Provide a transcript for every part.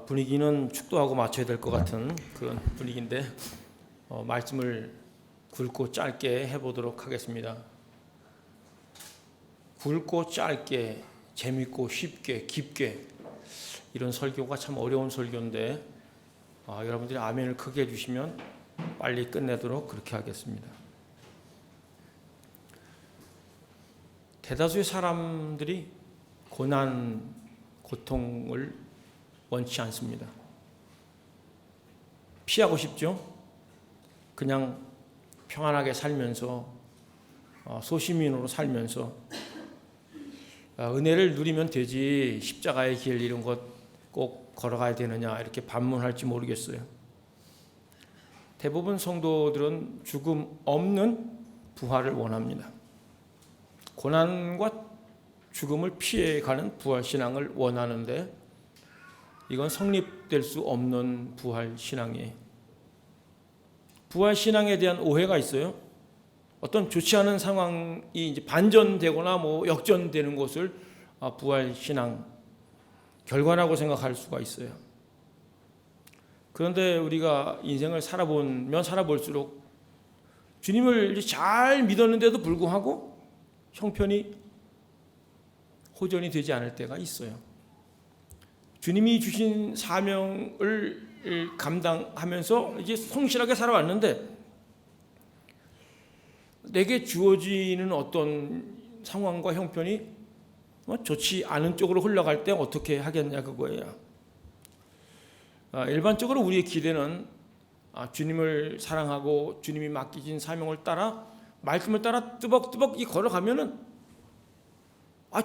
분위기는 축도하고 맞춰야 될 것 같은 그런 분위기인데 말씀을 굵고 짧게 해보도록 하겠습니다. 굵고 짧게, 재밌고 쉽게, 깊게, 이런 설교가 참 어려운 설교인데 여러분들이 아멘을 크게 해주시면 빨리 끝내도록 그렇게 하겠습니다. 대다수의 사람들이 고난, 고통을 원치 않습니다. 피하고 싶죠? 그냥 평안하게 살면서 소시민으로 살면서 은혜를 누리면 되지 십자가의 길 이런 것 꼭 걸어가야 되느냐 이렇게 반문할지 모르겠어요. 대부분 성도들은 죽음 없는 부활을 원합니다. 고난과 죽음을 피해가는 부활신앙을 원하는데 이건 성립될 수 없는 부활신앙이에요. 부활신앙에 대한 오해가 있어요. 어떤 좋지 않은 상황이 이제 반전되거나 역전되는 것을 부활신앙 결과라고 생각할 수가 있어요. 그런데 우리가 인생을 살아보면 살아볼수록 주님을 잘 믿었는데도 불구하고 형편이 호전이 되지 않을 때가 있어요. 주님이 주신 사명을 감당하면서 이제 성실하게 살아왔는데 내게 주어지는 어떤 상황과 형편이 좋지 않은 쪽으로 흘러갈 때 어떻게 하겠냐 그거예요. 일반적으로 우리의 기대는 주님을 사랑하고 주님이 맡기신 사명을 따라 말씀을 따라 뜨벅뜨벅 걸어가면은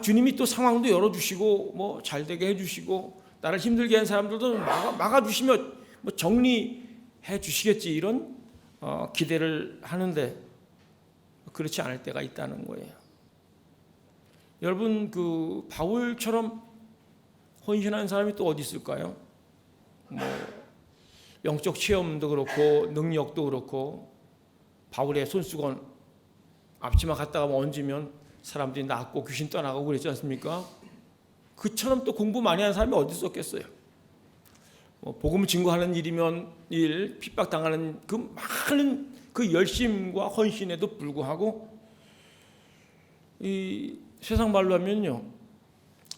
주님이 또 상황도 열어주시고 잘 되게 해주시고 나를 힘들게 한 사람들도 막아주시며 정리해 주시겠지 이런 기대를 하는데 그렇지 않을 때가 있다는 거예요. 여러분 바울처럼 헌신한 사람이 또 어디 있을까요? 영적 체험도 그렇고 능력도 그렇고 바울의 손수건 앞치마 갖다가 얹으면 사람들이 낫고 귀신 떠나가고 그랬지 않습니까? 그처럼 또 공부 많이 하는 사람이 어디 있었겠어요? 복음을 증거하는 일이면 일, 핍박당하는 그 많은 그 열심과 헌신에도 불구하고 이 세상 말로 하면요,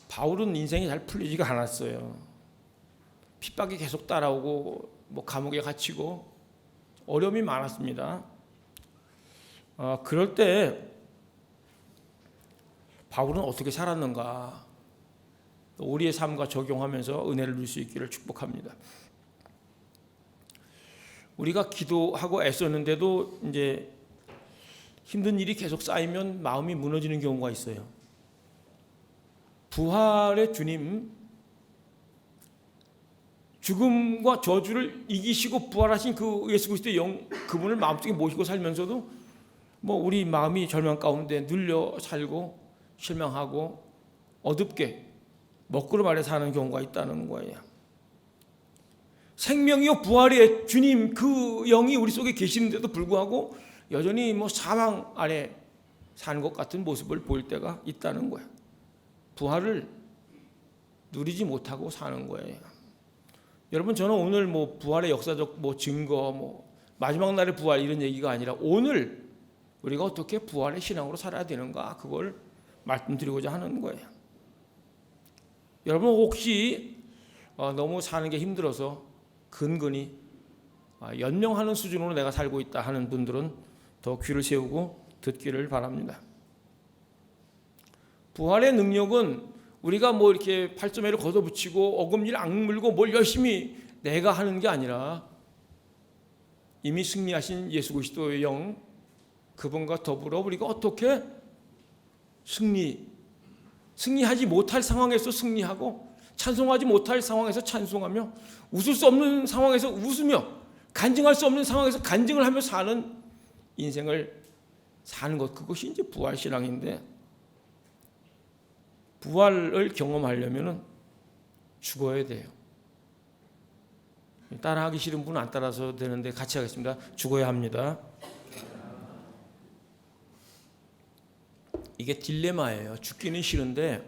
바울은 인생이 잘 풀리지가 않았어요. 핍박이 계속 따라오고 감옥에 갇히고 어려움이 많았습니다. 그럴 때 바울은 어떻게 살았는가? 우리의 삶과 적용하면서 은혜를 누릴 수 있기를 축복합니다. 우리가 기도하고 애썼는데도 이제 힘든 일이 계속 쌓이면 마음이 무너지는 경우가 있어요. 부활의 주님, 죽음과 저주를 이기시고 부활하신 그 예수 그리스도의 영, 그분을 마음속에 모시고 살면서도 우리 마음이 절망 가운데 눌려 살고 실망하고 어둡게 먹구름 아래 사는 경우가 있다는 거예요. 생명이요 부활의 주님 그 영이 우리 속에 계시는데도 불구하고 여전히 사망 아래 사는 것 같은 모습을 보일 때가 있다는 거예요. 부활을 누리지 못하고 사는 거예요. 여러분, 저는 오늘 부활의 역사적 증거, 마지막 날의 부활 이런 얘기가 아니라 오늘 우리가 어떻게 부활의 신앙으로 살아야 되는가 그걸 말씀드리고자 하는 거예요. 여러분 혹시 너무 사는 게 힘들어서 근근히 연명하는 수준으로 내가 살고 있다 하는 분들은 더 귀를 세우고 듣기를 바랍니다. 부활의 능력은 우리가 이렇게 팔점에를 걷어붙이고 어금니를 악물고 뭘 열심히 내가 하는 게 아니라 이미 승리하신 예수 그리스도의 영 그분과 더불어 우리가 어떻게 승리하지 못할 상황에서 승리하고 찬송하지 못할 상황에서 찬송하며 웃을 수 없는 상황에서 웃으며 간증할 수 없는 상황에서 간증을 하며 사는 인생을 사는 것, 그것이 이제 부활신앙인데 부활을 경험하려면 죽어야 돼요. 따라하기 싫은 분은 안 따라서 되는데 같이 하겠습니다. 죽어야 합니다. 이게 딜레마예요. 죽기는 싫은데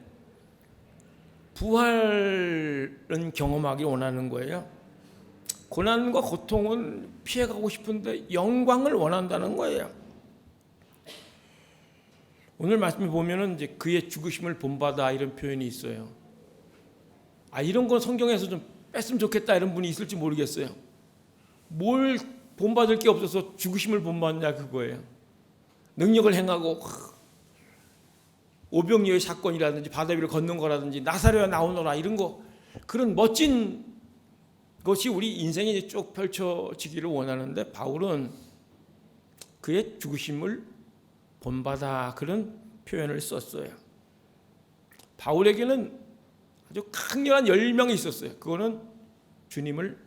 부활 부활은 경험하기 원하는 거예요. 고난과 고통은 피해가고 싶은데 영광을 원한다는 거예요. 오늘 말씀에 보면은 이제 그의 죽으심을 본받아 이런 표현이 있어요. 이런 건 성경에서 좀 뺐으면 좋겠다 이런 분이 있을지 모르겠어요. 뭘 본받을 게 없어서 죽으심을 본받냐 그거예요. 능력을 행하고 오병이어의 사건이라든지 바다 위를 걷는 거라든지 나사로야 나오너라 이런 거, 그런 멋진 것이 우리 인생에 이제 쭉 펼쳐지기를 원하는데 바울은 그의 죽으심을 본받아 그런 표현을 썼어요. 바울에게는 아주 강렬한 열망이 있었어요. 그거는 주님을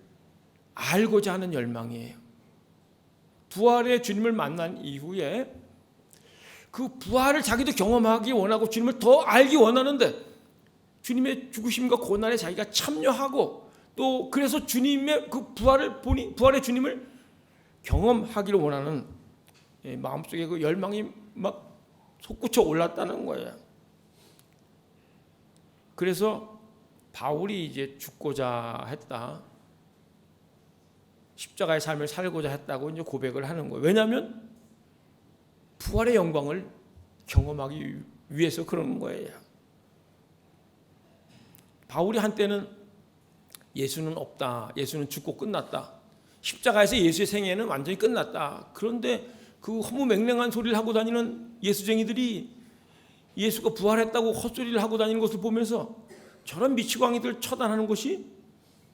알고자 하는 열망이에요. 부활의 주님을 만난 이후에 그 부활을 자기도 경험하기 원하고 주님을 더 알기 원하는데 주님의 죽으심과 고난에 자기가 참여하고 또 그래서 주님의 그 부활의 주님을 경험하기를 원하는 마음속에 그 열망이 막 솟구쳐 올랐다는 거예요. 그래서 바울이 이제 죽고자 했다, 십자가의 삶을 살고자 했다고 이제 고백을 하는 거예요. 왜냐하면 부활의 영광을 경험하기 위해서 그러는 거예요. 바울이 한때는 예수는 없다, 예수는 죽고 끝났다, 십자가에서 예수의 생애는 완전히 끝났다. 그런데 그 허무맹랑한 소리를 하고 다니는 예수쟁이들이 예수가 부활했다고 헛소리를 하고 다니는 것을 보면서 저런 미치광이들 처단하는 것이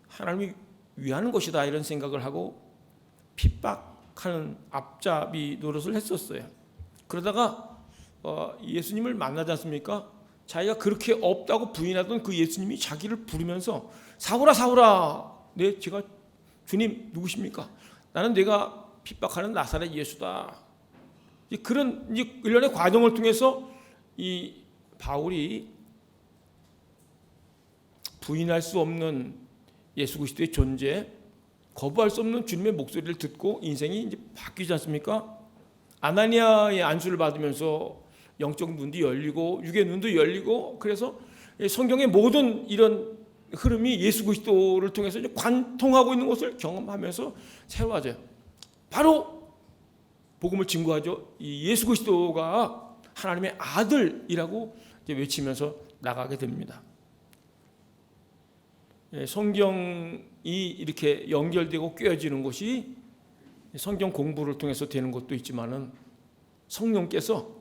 하나님이 위하는 것이다 이런 생각을 하고 핍박하는 앞잡이 노릇을 했었어요. 그러다가 예수님을 만나지 않습니까? 자기가 그렇게 없다고 부인하던 그 예수님이 자기를 부르면서 사울아 사울아, 제가 주님 누구십니까? 나는 내가 핍박하는 나사렛 예수다. 그런 일련의 과정을 통해서 이 바울이 부인할 수 없는 예수 그리스도의 존재, 거부할 수 없는 주님의 목소리를 듣고 인생이 이제 바뀌지 않습니까? 아나니아의 안수를 받으면서 영적 눈도 열리고 육의 눈도 열리고, 그래서 성경의 모든 이런 흐름이 예수 그리스도를 통해서 이제 관통하고 있는 것을 경험하면서 새로워져요. 바로 복음을 증거하죠. 이 예수 그리스도가 하나님의 아들이라고 이제 외치면서 나가게 됩니다. 성경이 이렇게 연결되고 꿰어지는 것이 성경 공부를 통해서 되는 것도 있지만은 성령께서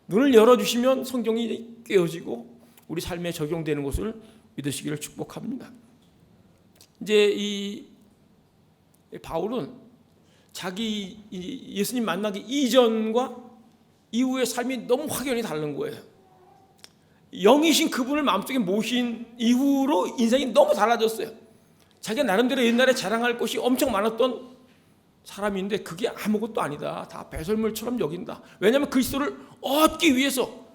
눈을 열어주시면 성경이 꿰어지고 우리 삶에 적용되는 것을 믿으시기를 축복합니다. 이제 이 바울은 자기 예수님 만나기 이전과 이후의 삶이 너무 확연히 다른 거예요. 영이신 그분을 마음속에 모신 이후로 인생이 너무 달라졌어요. 자기가 나름대로 옛날에 자랑할 것이 엄청 많았던 사람인데 그게 아무것도 아니다, 다 배설물처럼 여긴다. 왜냐하면 그리스도를 얻기 위해서,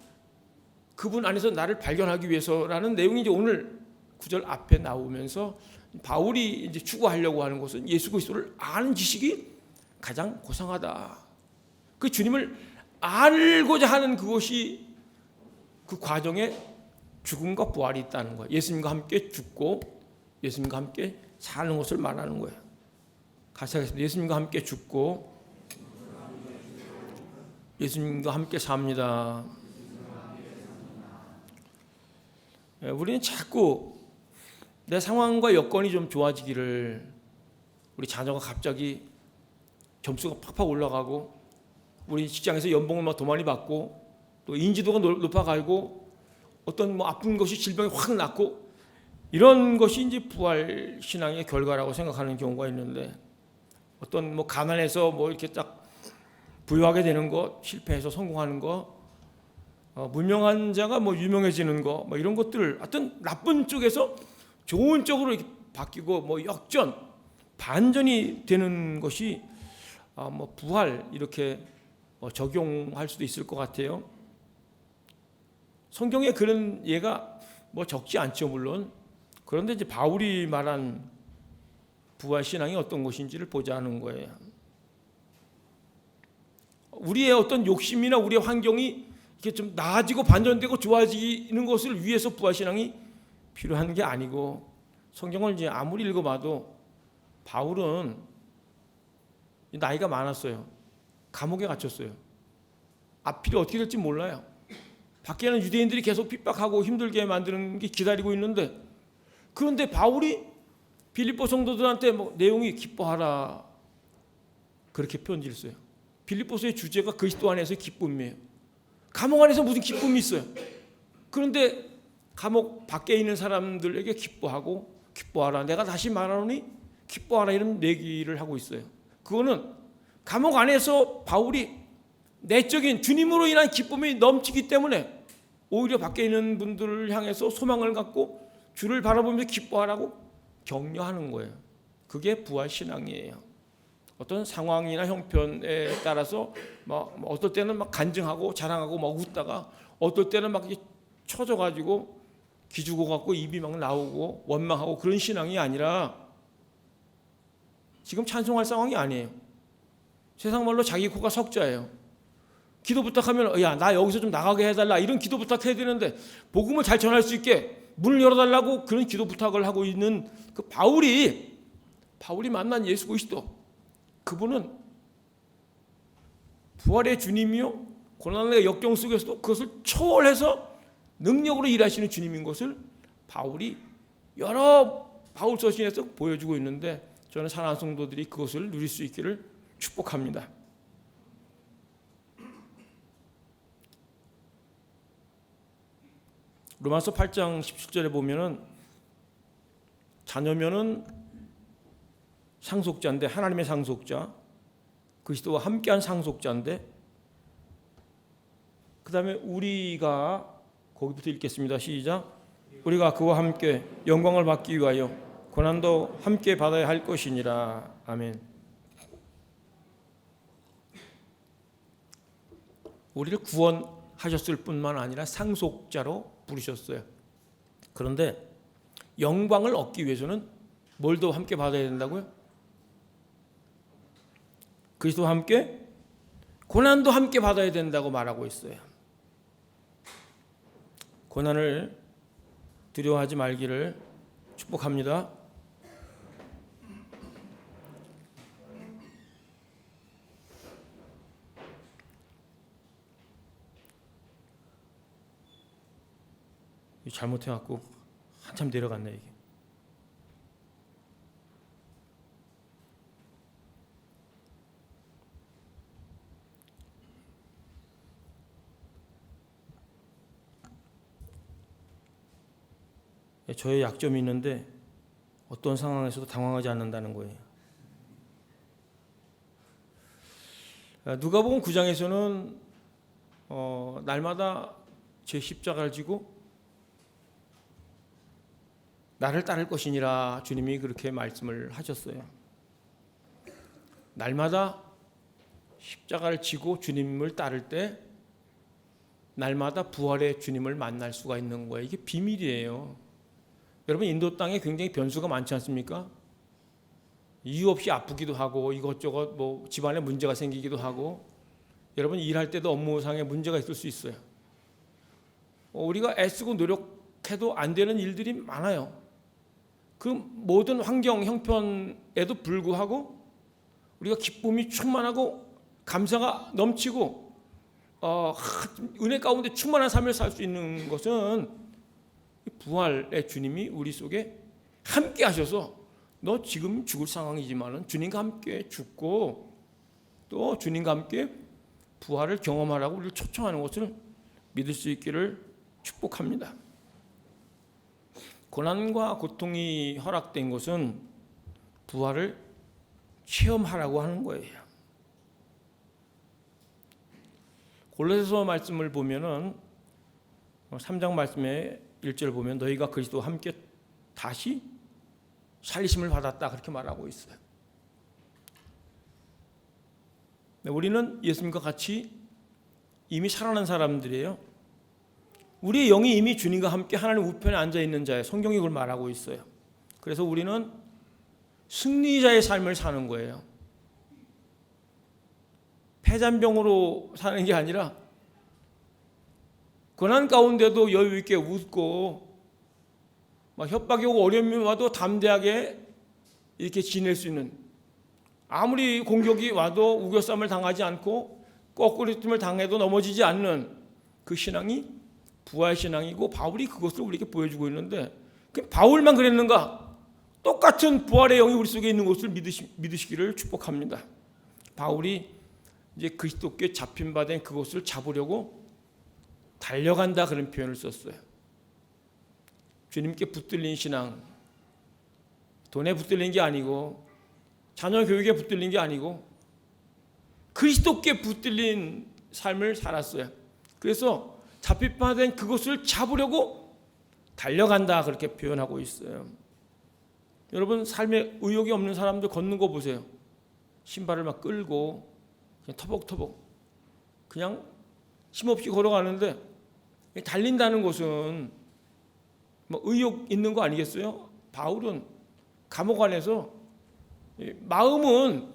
그분 안에서 나를 발견하기 위해서라는 내용이 이제 오늘 9절 앞에 나오면서 바울이 이제 추구하려고 하는 것은 예수 그리스도를 아는 지식이 가장 고상하다. 그 주님을 알고자 하는 그것이 그 과정에 죽음과 부활이 있다는 거예요. 예수님과 함께 죽고 예수님과 함께 사는 것을 말하는 거예요. 같이 하겠습니다. 예수님과 함께 죽고 예수님과 함께 삽니다. 우리는 자꾸 내 상황과 여건이 좀 좋아지기를, 우리 자녀가 갑자기 점수가 팍팍 올라가고 우리 직장에서 연봉을 막 더 많이 받고 또 인지도가 높아가고 어떤 아픈 것이 질병이 확 낫고, 이런 것이 이제 부활 신앙의 결과라고 생각하는 경우가 있는데, 어떤 가난해서 이렇게 딱 부유하게 되는 것, 실패해서 성공하는 것, 무명한 자가 유명해지는 것, 이런 것들, 하여튼 나쁜 쪽에서 좋은 쪽으로 이렇게 바뀌고 역전, 반전이 되는 것이 부활 이렇게 적용할 수도 있을 것 같아요. 성경에 그런 예가 적지 않죠, 물론. 그런데 이제 바울이 말한 부활 신앙이 어떤 것인지를 보자는 거예요. 우리의 어떤 욕심이나 우리의 환경이 이렇게 좀 나아지고 반전되고 좋아지는 것을 위해서 부활 신앙이 필요한 게 아니고, 성경을 이제 아무리 읽어봐도 바울은 나이가 많았어요. 감옥에 갇혔어요. 앞길이 어떻게 될지 몰라요. 밖에는 유대인들이 계속 핍박하고 힘들게 만드는 게 기다리고 있는데, 그런데 바울이 빌립보 성도들한테 내용이 기뻐하라 그렇게 편지를 써요. 빌립보서의 주제가 그리스도 안에서의 기쁨이에요. 감옥 안에서 무슨 기쁨이 있어요? 그런데 감옥 밖에 있는 사람들에게 기뻐하라. 내가 다시 말하노니 기뻐하라, 이런 얘기를 하고 있어요. 그거는 감옥 안에서 바울이 내적인 주님으로 인한 기쁨이 넘치기 때문에 오히려 밖에 있는 분들을 향해서 소망을 갖고 주를 바라보면서 기뻐하라고 격려하는 거예요. 그게 부활 신앙이에요. 어떤 상황이나 형편에 따라서 어떨 때는 간증하고 자랑하고 웃다가, 어떨 때는 쳐져가지고 기죽어 갖고 입이 나오고 원망하고, 그런 신앙이 아니라, 지금 찬송할 상황이 아니에요. 세상 말로 자기 코가 석자예요. 기도 부탁하면 야, 나 여기서 좀 나가게 해달라, 이런 기도 부탁해야 되는데, 복음을 잘 전할 수 있게 문을 열어달라고 그런 기도 부탁을 하고 있는 그 바울이 만난 예수 그리스도, 그분은 부활의 주님이요, 고난의 역경 속에서도 그것을 초월해서 능력으로 일하시는 주님인 것을 바울이 여러 바울 서신에서 보여주고 있는데, 저는 사랑하는 성도들이 그것을 누릴 수 있기를 축복합니다. 로마서 8장 17절에 보면은, 자녀면은 상속자인데, 하나님의 상속자, 그리스도와 함께한 상속자인데, 그 다음에 우리가, 거기부터 읽겠습니다. 시작. 우리가 그와 함께 영광을 받기 위하여 고난도 함께 받아야 할 것이니라. 아멘. 우리를 구원하셨을 뿐만 아니라 상속자로 부르셨어요. 그런데 영광을 얻기 위해서는 뭘 더 함께 받아야 된다고요? 그리스도와 함께 고난도 함께 받아야 된다고 말하고 있어요. 고난을 두려워하지 말기를 축복합니다. 잘못해갖고 한참 내려갔네 이게. 저의 약점이 있는데 어떤 상황에서도 당황하지 않는다는 거예요. 누가복음 9장에서는 날마다 제 십자가를 지고 나를 따를 것이니라, 주님이 그렇게 말씀을 하셨어요. 날마다 십자가를 지고 주님을 따를 때 날마다 부활의 주님을 만날 수가 있는 거예요. 이게 비밀이에요. 여러분, 인도 땅에 굉장히 변수가 많지 않습니까? 이유 없이 아프기도 하고, 이것저것 집안에 문제가 생기기도 하고, 여러분 일할 때도 업무상에 문제가 있을 수 있어요. 우리가 애쓰고 노력해도 안 되는 일들이 많아요. 그 모든 환경 형편에도 불구하고 우리가 기쁨이 충만하고 감사가 넘치고 은혜 가운데 충만한 삶을 살 수 있는 것은 부활의 주님이 우리 속에 함께 하셔서, 너 지금 죽을 상황이지만 주님과 함께 죽고 또 주님과 함께 부활을 경험하라고 우리를 초청하는 것을 믿을 수 있기를 축복합니다. 고난과 고통이 허락된 것은 부활을 체험하라고 하는 거예요. 골로새서 말씀을 보면은 3장 말씀에 1절을 보면 너희가 그리스도와 함께 다시 살리심을 받았다, 그렇게 말하고 있어요. 우리는 예수님과 같이 이미 살아난 사람들이에요. 우리의 영이 이미 주님과 함께 하나님 우편에 앉아있는 자예요. 성경이 그걸 말하고 있어요. 그래서 우리는 승리자의 삶을 사는 거예요. 패잔병으로 사는 게 아니라 고난 가운데도 여유 있게 웃고 막 협박이 오고 어려움이 와도 담대하게 이렇게 지낼 수 있는, 아무리 공격이 와도 우겨쌈을 당하지 않고 거꾸로짐을 당해도 넘어지지 않는 그 신앙이 부활 신앙이고, 바울이 그것을 우리에게 보여주고 있는데, 바울만 그랬는가? 똑같은 부활의 영이 우리 속에 있는 것을 믿으시기를 축복합니다. 바울이 이제 그리스도께 잡힌 바 된 그것을 잡으려고 달려간다, 그런 표현을 썼어요. 주님께 붙들린 신앙, 돈에 붙들린 게 아니고 자녀 교육에 붙들린 게 아니고 그리스도께 붙들린 삶을 살았어요. 그래서 잡힌 바 된 그것을 잡으려고 달려간다, 그렇게 표현하고 있어요. 여러분, 삶에 의욕이 없는 사람들 걷는 거 보세요. 신발을 막 끌고 그냥 터벅터벅 그냥 힘없이 걸어가는데, 달린다는 것은 뭐 의욕 있는 거 아니겠어요? 바울은 감옥 안에서 마음은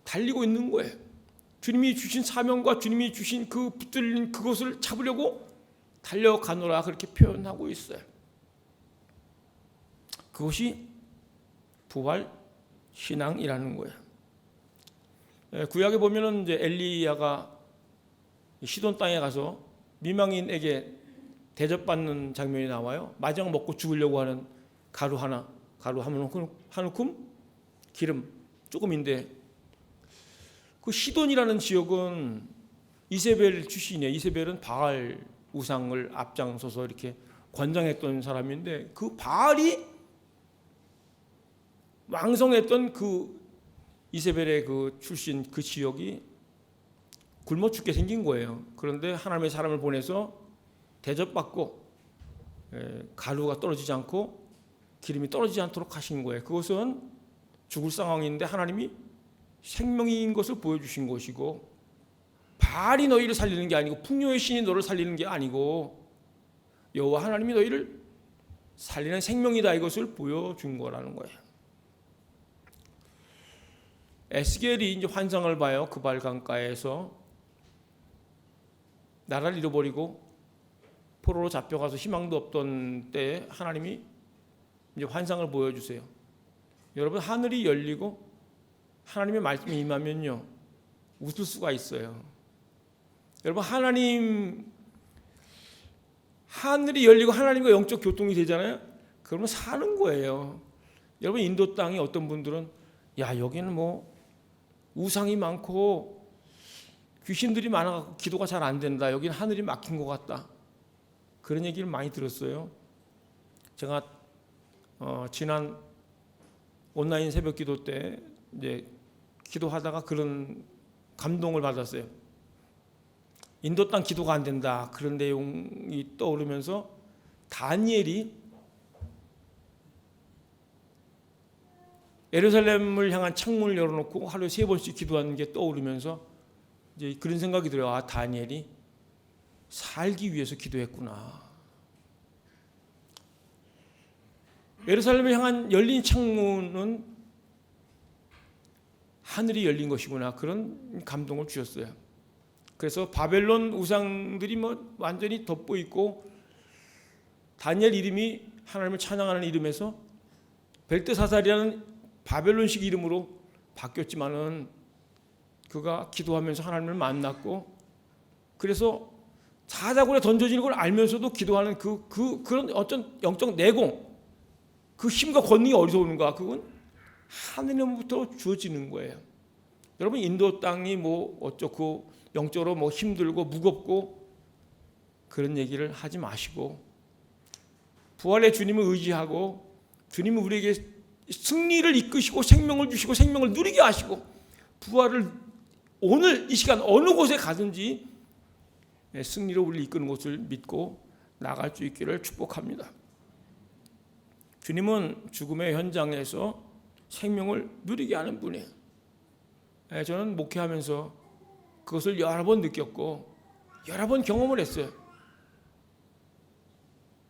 달리고 있는 거예요. 주님이 주신 사명과 주님이 주신 그 붙들린 그것을 잡으려고 달려가노라, 그렇게 표현하고 있어요. 그것이 부활 신앙이라는 거예요. 구약에 보면은 이제 엘리야가 시돈 땅에 가서 미망인에게 대접받는 장면이 나와요. 마지막 먹고 죽으려고 하는 가루 한 움큼 기름 조금인데, 그 시돈이라는 지역은 이세벨 출신이에요. 이세벨은 바알 우상을 앞장서서 이렇게 관장했던 사람인데, 그 바알이 왕성했던 그 이세벨의 그 출신 그 지역이 굶어 죽게 생긴 거예요. 그런데 하나님의 사람을 보내서 대접받고 가루가 떨어지지 않고 기름이 떨어지지 않도록 하신 거예요. 그것은 죽을 상황인데 하나님이 생명인 것을 보여주신 것이고, 바알이 너희를 살리는 게 아니고, 풍요의 신이 너를 살리는 게 아니고, 여호와 하나님이 너희를 살리는 생명이다, 이것을 보여준 거라는 거예요. 에스겔이 이제 환상을 봐요. 그발 강가에서 나라를 잃어버리고 포로로 잡혀가서 희망도 없던 때에 하나님이 이제 환상을 보여주세요. 여러분, 하늘이 열리고 하나님의 말씀이 임하면요, 웃을 수가 있어요. 여러분, 하늘이 열리고 하나님과 영적 교통이 되잖아요. 그러면 사는 거예요. 여러분, 인도 땅이 어떤 분들은 야, 여기는 뭐 우상이 많고 귀신들이 많아서 기도가 잘 안 된다, 여기는 하늘이 막힌 것 같다, 그런 얘기를 많이 들었어요. 제가 지난 온라인 새벽 기도 때 이제 기도하다가 그런 감동을 받았어요. 인도 땅 기도가 안 된다, 그런 내용이 떠오르면서 다니엘이 예루살렘을 향한 창문을 열어놓고 하루에 3번씩 기도하는 게 떠오르면서 이제 그런 생각이 들어요. 아, 다니엘이 살기 위해서 기도했구나. 예루살렘을 향한 열린 창문은 하늘이 열린 것이구나, 그런 감동을 주셨어요. 그래서 바벨론 우상들이 뭐 완전히 덮고 다니엘 이름이 하나님을 찬양하는 이름에서 벨드사살이라는 바벨론식 이름으로 바뀌었지만은 그가 기도하면서 하나님을 만났고, 그래서 사자굴에 던져지는 걸 알면서도 기도하는 그런 어떤 영적 내공, 그 힘과 권능이 어디서 오는가? 그건 하느님부터 주어지는 거예요. 여러분, 인도 땅이 뭐 어쩌고 영적으로 뭐 힘들고 무겁고 그런 얘기를 하지 마시고, 부활의 주님을 의지하고 주님은 우리에게 승리를 이끄시고 생명을 주시고 생명을 누리게 하시고, 부활을 오늘 이 시간 어느 곳에 가든지 승리로 우리를 이끄는 것을 믿고 나갈 수 있기를 축복합니다. 주님은 죽음의 현장에서 생명을 누리게 하는 분이에요. 저는 목회하면서 그것을 여러 번 느꼈고 여러 번 경험을 했어요.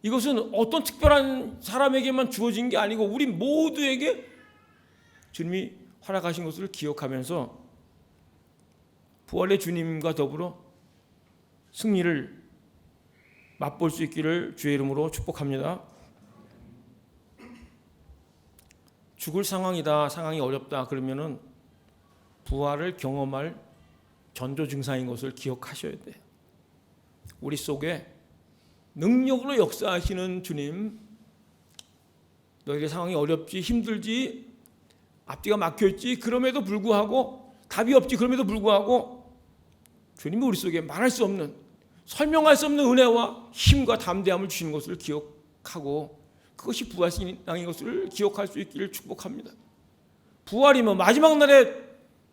이것은 어떤 특별한 사람에게만 주어진 게 아니고 우리 모두에게 주님이 허락하신 것을 기억하면서 부활의 주님과 더불어 승리를 맛볼 수 있기를 주의 이름으로 축복합니다. 죽을 상황이다, 상황이 어렵다 그러면은 부활을 경험할 전조 증상인 것을 기억하셔야 돼요. 우리 속에 능력으로 역사하시는 주님, 너희의 상황이 어렵지, 힘들지, 앞뒤가 막혀있지, 그럼에도 불구하고 답이 없지, 그럼에도 불구하고 주님이 우리 속에 말할 수 없는, 설명할 수 없는 은혜와 힘과 담대함을 주시는 것을 기억하고 그것이 부활신앙인 것을 기억할 수 있기를 축복합니다. 부활이면 마지막 날에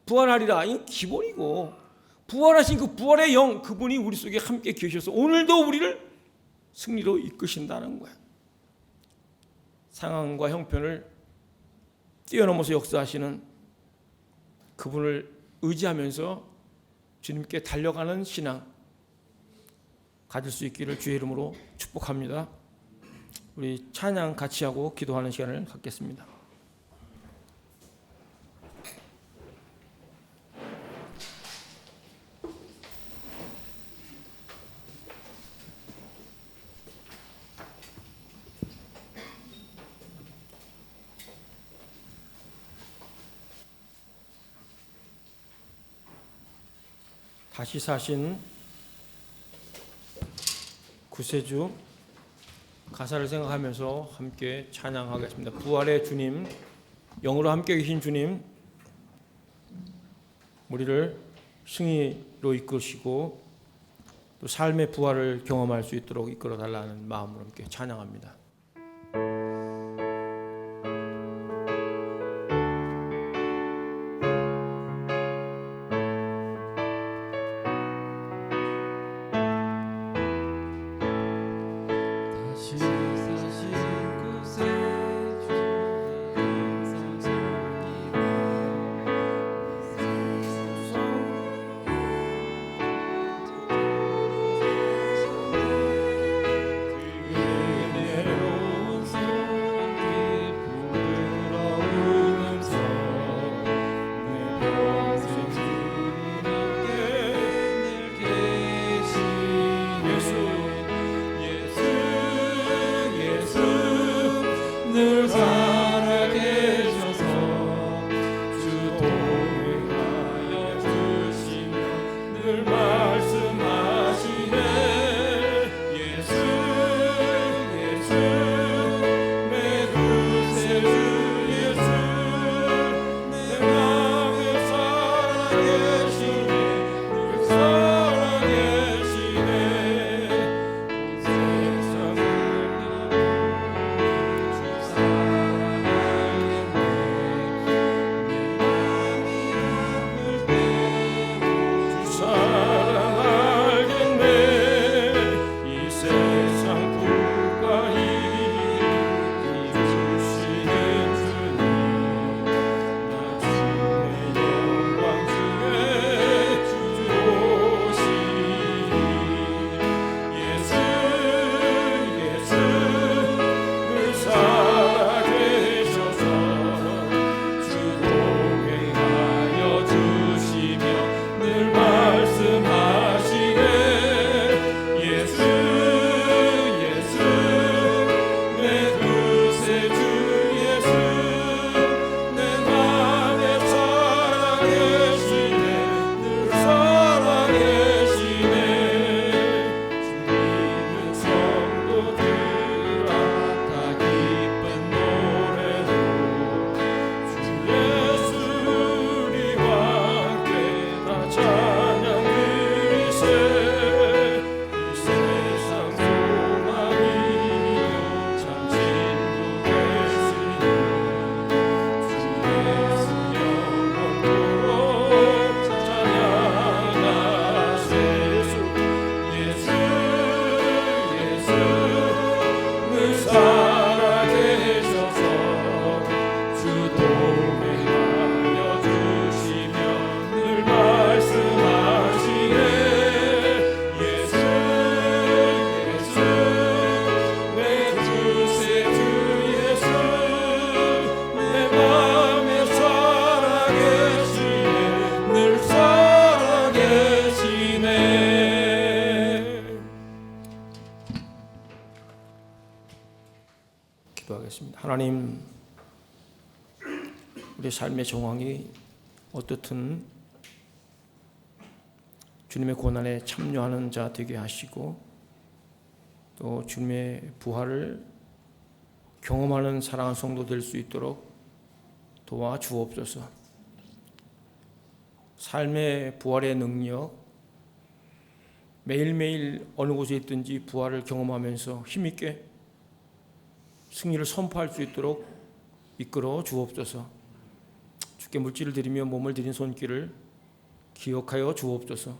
부활하리라, 이건 기본이고, 부활하신 그 부활의 영, 그분이 우리 속에 함께 계셔서 오늘도 우리를 승리로 이끄신다는 거야. 상황과 형편을 뛰어넘어서 역사하시는 그분을 의지하면서 주님께 달려가는 신앙 가질 수 있기를 주의 이름으로 축복합니다. 우리 찬양 같이 하고 기도하는 시간을 갖겠습니다. 다시 사신 구세주 가사를 생각하면서 함께 찬양하겠습니다. 부활의 주님, 영으로 함께 계신 주님, 우리를 승리로 이끄시고 또 삶의 부활을 경험할 수 있도록 이끌어달라는 마음으로 함께 찬양합니다. 우리 삶의 정황이 어떻든 주님의 고난에 참여하는 자 되게 하시고 또 주님의 부활을 경험하는 사랑하는 성도 될 수 있도록 도와 주옵소서. 삶의 부활의 능력, 매일매일 어느 곳에 있든지 부활을 경험하면서 힘있게 승리를 선포할 수 있도록 이끌어 주옵소서. 주께 물질을 드리며 몸을 드린 손길을 기억하여 주옵소서.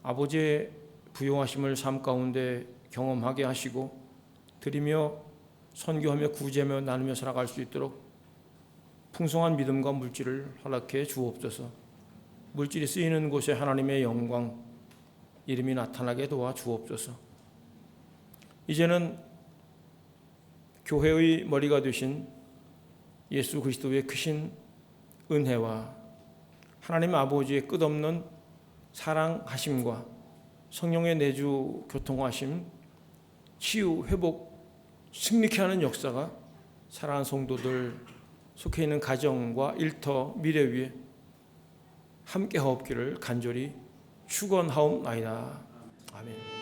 아버지의 부요하심을 삶 가운데 경험하게 하시고 드리며 선교하며 구제하며 나누며 살아갈 수 있도록 풍성한 믿음과 물질을 허락해 주옵소서. 물질이 쓰이는 곳에 하나님의 영광 이름이 나타나게 도와 주옵소서. 이제는 교회의 머리가 되신 예수 그리스도의 크신 은혜와 하나님 아버지의 끝없는 사랑하심과 성령의 내주 교통하심, 치유, 회복, 승리케 하는 역사가 사랑하는 성도들 속해 있는 가정과 일터, 미래 위에 함께 하옵기를 간절히 축원하옵나이다. 아멘.